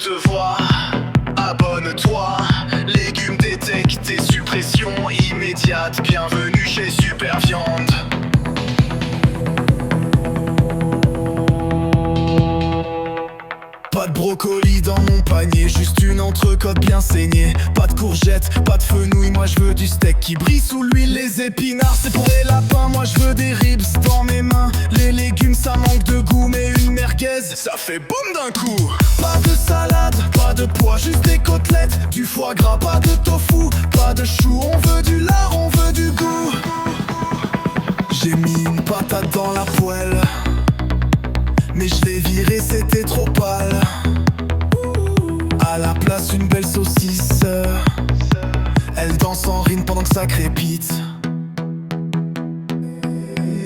te vois, abonne-toi. Légumes détectés, suppression immédiate. Bienvenue chez Super Viande. Pas de brocoli dans mon panier, juste une entrecôte bien saignée. Pas de courgettes, pas de fenouil, moi je veux du steak qui brille sous l'huile. Les épinards c'est pour les lapins, moi je veux des ribs dans mes mains. Les légumes ça manque de goût, mais une merguez ça fait boum d'un coup. Pas de salade, pas de pois, juste des côtelettes, du foie gras, pas de tofu, pas de chou. On veut du lard, on veut du goût. J'ai mis une patate dans la poêle, mais je l'ai viré, c'était trop pâle. À la place une belle saucisse, elle danse en rime pendant que ça crépite.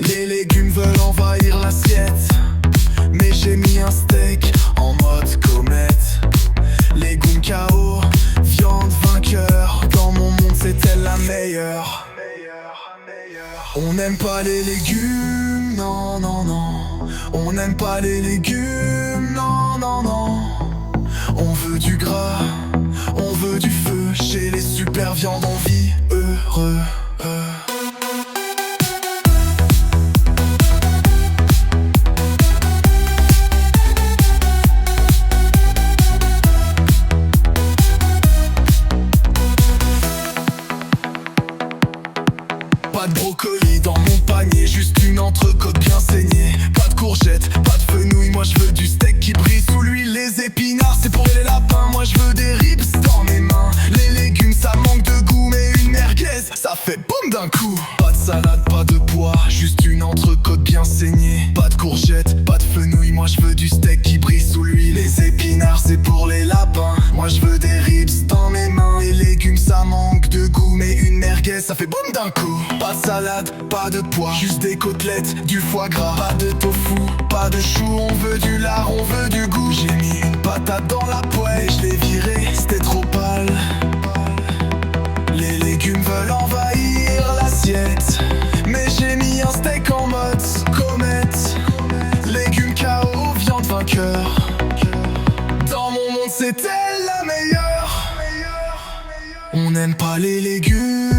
Les légumes veulent envahir l'assiette, mais j'ai mis un steak en mode comète. Légumes KO, viande vainqueur, dans mon monde c'est elle la meilleure. On n'aime pas les légumes, non, non, non. On n'aime pas les légumes, non, non, non. On veut du gras, on veut du feu. Chez les Super Viandes on vit heureux. Pas de brocoli dans mon panier, juste une entrecôte bien saignée. Pas de courgettes, pas de fenouil, moi je veux du steak qui brille sous l'huile. Les épinards c'est pour les lapins, moi je veux des ribs dans mes mains. Les légumes ça manque de goût, mais une merguez ça fait boum d'un coup. Pas de salade, pas de pois, juste une entrecôte bien saignée. Pas de courgettes, pas de fenouil, moi je veux du steak qui brille sous l'huile. Les épinards c'est pour les lapins, moi je veux des ribs dans mes mains. Les légumes ça manque de goût, mais une merguez ça fait boum d'un coup. Pas de salade, pas de pois, juste des côtelettes, du foie gras. Pas de tofu, pas de chou, on veut du lard, on veut du goût. J'ai mis une patate dans la poêle, mais je l'ai viré, c'était trop pâle. Les légumes veulent envahir l'assiette, mais j'ai mis un steak en mode comète. Légumes KO, viande vainqueur, dans mon monde c'est elle la meilleure. On n'aime pas les légumes,